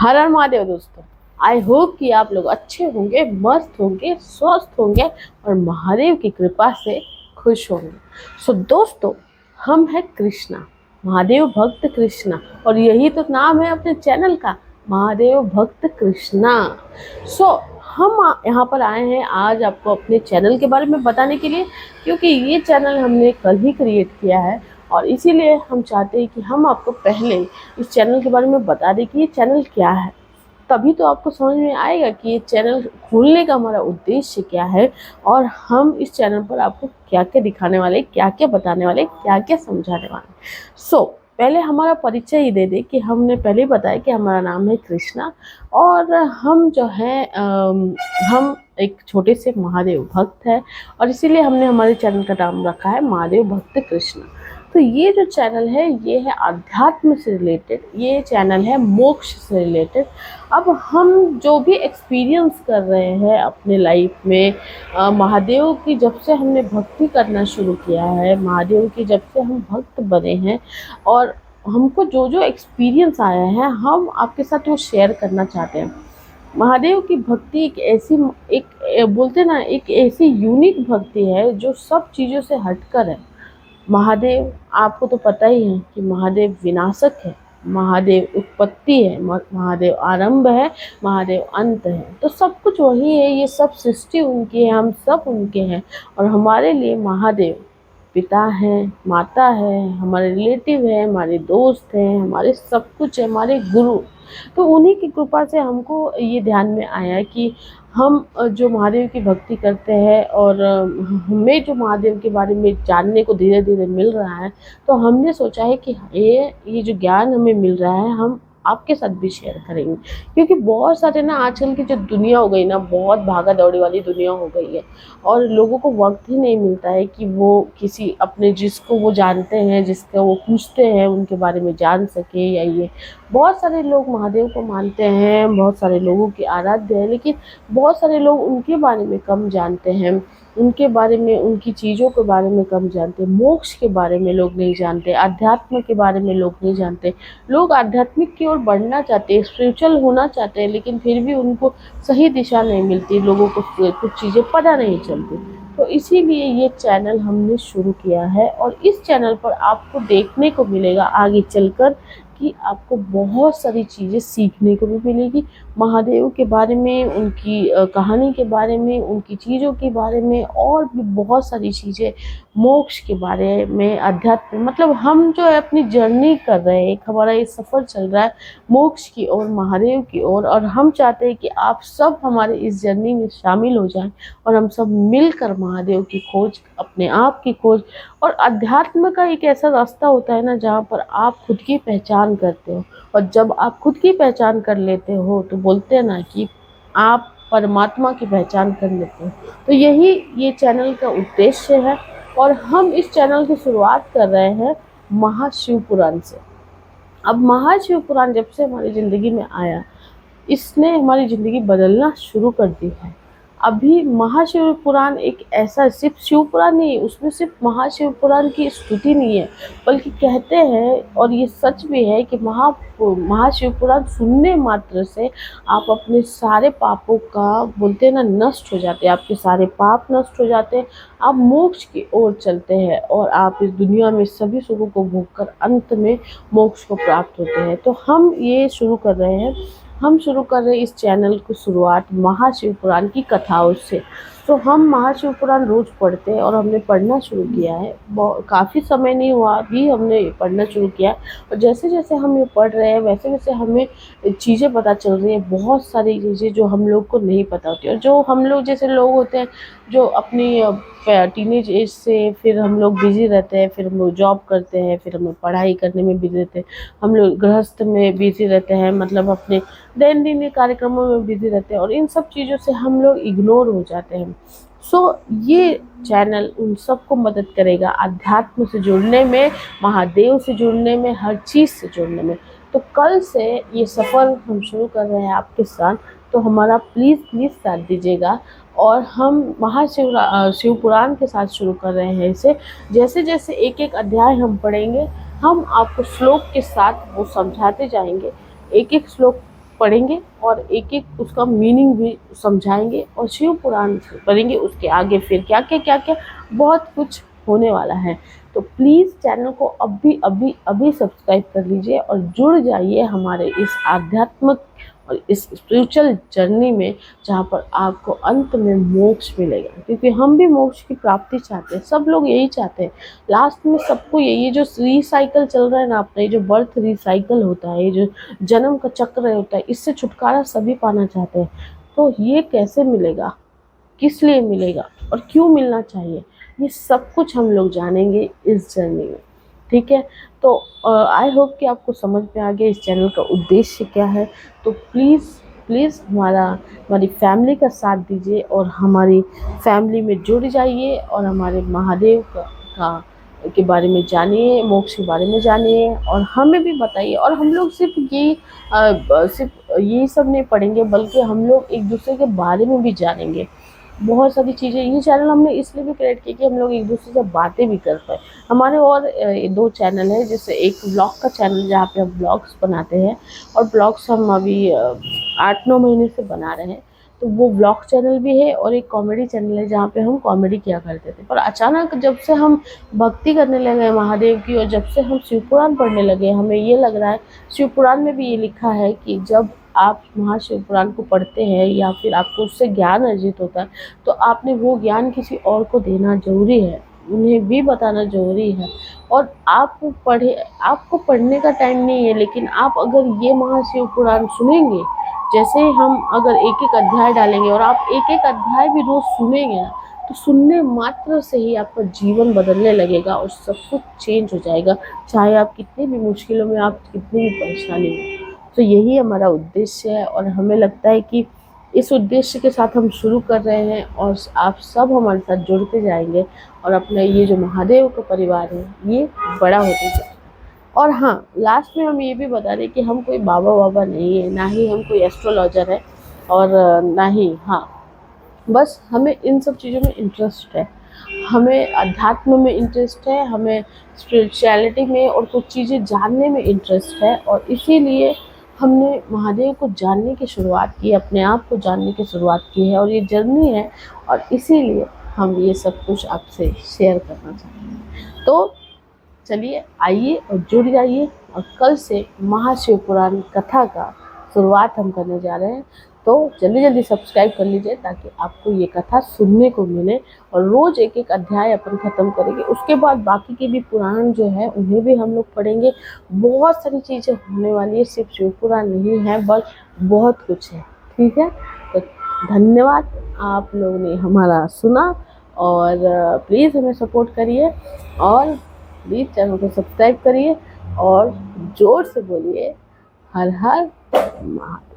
हर हर महादेव दोस्तों। I hope कि आप लोग अच्छे होंगे, मस्त होंगे, स्वस्थ होंगे और महादेव की कृपा से खुश होंगे। सो दोस्तों, हम हैं कृष्णा, महादेव भक्त कृष्णा, और यही तो नाम है अपने चैनल का, महादेव भक्त कृष्णा। सो हम यहाँ पर आए हैं आज आपको अपने चैनल के बारे में बताने के लिए, क्योंकि ये चैनल हमने कल ही क्रिएट किया है और इसीलिए हम चाहते हैं कि हम आपको पहले इस चैनल के बारे में बता दें कि ये चैनल क्या है। तभी तो आपको समझ में आएगा कि ये चैनल खोलने का हमारा उद्देश्य क्या है और हम इस चैनल पर आपको क्या क्या दिखाने वाले, क्या क्या बताने वाले, क्या क्या समझाने वाले। सो पहले हमारा परिचय ही दे दे कि हमने पहले ही बताया कि हमारा नाम है कृष्णा और हम जो है हम एक छोटे से महादेव भक्त है और इसीलिए हमने हमारे चैनल का नाम रखा है महादेव भक्त कृष्णा। तो ये जो चैनल है ये है आध्यात्म से रिलेटेड, ये चैनल है मोक्ष से रिलेटेड। अब हम जो भी एक्सपीरियंस कर रहे हैं अपने लाइफ में, महादेव की जब से हमने भक्ति करना शुरू किया है, महादेव की जब से हम भक्त बने हैं और हमको जो जो एक्सपीरियंस आया है हम आपके साथ वो शेयर करना चाहते हैं। महादेव की भक्ति एक ऐसी, एक बोलते ना, एक ऐसी यूनिक भक्ति है जो सब चीज़ों से हटकर है। महादेव, आपको तो पता ही है कि महादेव विनाशक है, महादेव उत्पत्ति है, महादेव आरंभ है, महादेव अंत है। तो सब कुछ वही है, ये सब सृष्टि उनकी है, हम सब उनके हैं। और हमारे लिए महादेव पिता हैं, माता है, हमारे रिलेटिव है, हमारे दोस्त हैं, हमारे सब कुछ है, हमारे गुरु। तो उन्हीं की कृपा से हमको ये ध्यान में आया कि हम जो महादेव की भक्ति करते हैं और हमें जो महादेव के बारे में जानने को धीरे धीरे मिल रहा है, तो हमने सोचा है कि ये जो ज्ञान हमें मिल रहा है हम आपके साथ भी शेयर करेंगे। क्योंकि बहुत सारे ना, आजकल की जो दुनिया हो गई ना, बहुत भागा दौड़ी वाली दुनिया हो गई है और लोगों को वक्त ही नहीं मिलता है कि वो किसी अपने, जिसको वो जानते हैं, जिसका वो पूछते हैं, उनके बारे में जान सके। या ये बहुत सारे लोग महादेव को मानते हैं, बहुत सारे लोगों की आराध्य है, लेकिन बहुत सारे लोग उनके बारे में कम जानते हैं, उनके बारे में, उनकी चीज़ों के बारे में कम जानते हैं, मोक्ष के बारे में लोग नहीं जानते, अध्यात्म के बारे में लोग नहीं जानते। लोग आध्यात्मिक की ओर बढ़ना चाहते हैं, स्पिरिचुअल होना चाहते हैं, लेकिन फिर भी उनको सही दिशा नहीं मिलती, लोगों को कुछ चीज़ें पता नहीं चलती। तो इसीलिए ये चैनल हमने शुरू किया है और इस चैनल पर आपको देखने को मिलेगा आगे चलकर कि आपको बहुत सारी चीज़ें सीखने को भी मिलेगी, महादेव के बारे में, उनकी कहानी के बारे में, उनकी चीज़ों के बारे में, और भी बहुत सारी चीज़ें, मोक्ष के बारे में, अध्यात्म, मतलब हम जो है अपनी जर्नी कर रहे हैं, एक हमारा ये सफ़र चल रहा है मोक्ष की ओर, महादेव की ओर, और हम चाहते हैं कि आप सब हमारे इस जर्नी में शामिल हो जाएं और हम सब मिलकर महादेव की खोज, अपने आप की खोज, और अध्यात्म का एक ऐसा रास्ता होता है ना जहाँ पर आप खुद की पहचान करते हो, और जब आप खुद की पहचान कर लेते हो तो बोलते हैं ना कि आप परमात्मा की पहचान कर लेते हो। तो यही ये चैनल का उद्देश्य है और हम इस चैनल की शुरुआत कर रहे हैं महाशिव पुराण से। अब महाशिव पुराण जब से हमारी ज़िंदगी में आया, इसने हमारी ज़िंदगी बदलना शुरू कर दी है। अभी महाशिव पुराण एक ऐसा, सिर्फ शिव पुराण नहीं, उसमें सिर्फ महाशिव पुराण की स्तुति नहीं है, बल्कि कहते हैं, और ये सच भी है, कि महाशिव पुराण सुनने मात्र से आप अपने सारे पापों का, बोलते हैं ना, नष्ट हो जाते हैं, आपके सारे पाप नष्ट हो जाते हैं, आप मोक्ष की ओर चलते हैं और आप इस दुनिया में सभी सुखों को भोगकर अंत में मोक्ष को प्राप्त होते हैं। तो हम ये शुरू कर रहे हैं, हम शुरू कर रहे हैं इस चैनल को शुरुआत महाशिव पुराण की कथाओं से। तो हम महाशिव पुराण रोज़ पढ़ते हैं और हमने पढ़ना शुरू किया है, काफ़ी समय नहीं हुआ अभी हमने पढ़ना शुरू किया, और जैसे जैसे हम ये पढ़ रहे हैं वैसे वैसे हमें चीज़ें पता चल रही हैं, बहुत सारी चीज़ें जो हम लोग को नहीं पता होती, और जो हम लोग जैसे लोग होते हैं जो अपनी टीनेज एज से फिर हम लोग बिज़ी रहते हैं, फिर हम लोग जॉब करते हैं, फिर हम लोग पढ़ाई करने में बिज़ी रहते हैं, हम लोग गृहस्थ में बिज़ी रहते हैं, मतलब अपने दैनंदिन कार्यक्रमों में बिज़ी रहते हैं, और इन सब चीज़ों से हम लोग इग्नोर हो जाते हैं। सो ये चैनल उन सबको मदद करेगा अध्यात्म से जुड़ने में, महादेव से जुड़ने में, हर चीज़ से जुड़ने में। तो कल से ये सफ़र हम शुरू कर रहे हैं आपके साथ, तो हमारा प्लीज़ साथ दीजिएगा। और हम शिव पुराण के साथ शुरू कर रहे हैं इसे। जैसे जैसे एक एक अध्याय हम पढ़ेंगे, हम आपको श्लोक के साथ वो समझाते जाएंगे, एक एक श्लोक पढ़ेंगे और एक एक उसका मीनिंग भी समझाएंगे और शिव पुराण पढ़ेंगे। उसके आगे फिर क्या क्या क्या क्या बहुत कुछ होने वाला है। तो प्लीज़ चैनल को अभी अभी अभी सब्सक्राइब कर लीजिए और जुड़ जाइए हमारे इस आध्यात्मिक और इस स्पिरिचुअल जर्नी में, जहाँ पर आपको अंत में मोक्ष मिलेगा। क्योंकि हम भी मोक्ष की प्राप्ति चाहते हैं, सब लोग यही चाहते हैं। लास्ट में सबको यही, जो रिसाइकल चल रहा है ना अपना, ये जो बर्थ रिसाइकल होता है, ये जो जन्म का चक्र होता है, इससे छुटकारा सभी पाना चाहते हैं। तो ये कैसे मिलेगा, किस लिए मिलेगा और क्यों मिलना चाहिए, ये सब कुछ हम लोग जानेंगे इस जर्नी में। ठीक है, तो आई होप कि आपको समझ में आ गया इस चैनल का उद्देश्य क्या है। तो प्लीज़ हमारी फैमिली का साथ दीजिए और हमारी फैमिली में जुड़ जाइए और हमारे महादेव का के बारे में जानिए, मोक्ष के बारे में जानिए और हमें भी बताइए। और हम लोग सिर्फ यही सब नहीं पढ़ेंगे, बल्कि हम लोग एक दूसरे के बारे में भी जानेंगे बहुत सारी चीज़ें। ये चैनल हमने इसलिए भी क्रिएट किया कि हम लोग एक दूसरे से बातें भी कर पाए। हमारे और 2 चैनल है, जैसे एक ब्लॉग का चैनल जहाँ पे हम ब्लॉग्स बनाते हैं, और ब्लॉग्स हम अभी 8-9 महीने से बना रहे हैं, तो वो ब्लॉग चैनल भी है। और एक कॉमेडी चैनल है जहाँ पे हम कॉमेडी किया करते थे। पर अचानक जब से हम भक्ति करने लगे महादेव की और जब से हम शिव पुराण पढ़ने लगे, हमें ये लग रहा है, शिव पुराण में भी ये लिखा है कि जब आप महाशिव पुराण को पढ़ते हैं या फिर आपको उससे ज्ञान अर्जित होता है, तो आपने वो ज्ञान किसी और को देना जरूरी है, उन्हें भी बताना जरूरी है। और आपको पढ़ने का टाइम नहीं है, लेकिन आप अगर ये महाशिव पुराण सुनेंगे, जैसे हम अगर एक एक अध्याय डालेंगे और आप एक एक अध्याय भी रोज सुनेंगे ना, तो सुनने मात्र से ही आपका जीवन बदलने लगेगा और सब कुछ चेंज हो जाएगा। चाहे आप कितनी भी मुश्किलों में, आप कितनी भी परेशानी में। तो यही हमारा उद्देश्य है और हमें लगता है कि इस उद्देश्य के साथ हम शुरू कर रहे हैं और आप सब हमारे साथ जुड़ते जाएंगे और अपना ये जो महादेव का परिवार है ये बड़ा होते जाएगा। और हाँ, लास्ट में हम ये भी बता दें कि हम कोई बाबा नहीं है, ना ही हम कोई एस्ट्रोलॉजर है, और ना ही, हाँ, बस हमें इन सब चीज़ों में इंटरेस्ट है। हमें अध्यात्म में इंटरेस्ट है, हमें स्पिरिचुअलिटी में और कुछ चीज़ें जानने में इंटरेस्ट है, और इसीलिए हमने महादेव को जानने की शुरुआत की, अपने आप को जानने की शुरुआत की है, और ये जर्नी है, और इसीलिए हम ये सब कुछ आपसे शेयर करना चाहते हैं। तो चलिए, आइए और जुड़ जाइए, और कल से महाशिव पुराण कथा का शुरुआत हम करने जा रहे हैं। तो जल्दी सब्सक्राइब कर लीजिए ताकि आपको ये कथा सुनने को मिले, और रोज़ एक एक अध्याय अपन ख़त्म करेंगे। उसके बाद बाकी के भी पुराण जो है उन्हें भी हम लोग पढ़ेंगे। बहुत सारी चीज़ें होने वाली है, सिर्फ शिव पुराण नहीं है, बस बहुत कुछ है। ठीक है, तो धन्यवाद, आप लोगों ने हमारा सुना, और प्लीज़ हमें सपोर्ट करिए, और प्लीज़ चैनल को सब्सक्राइब करिए, और जोर से बोलिए हर हर महादेव।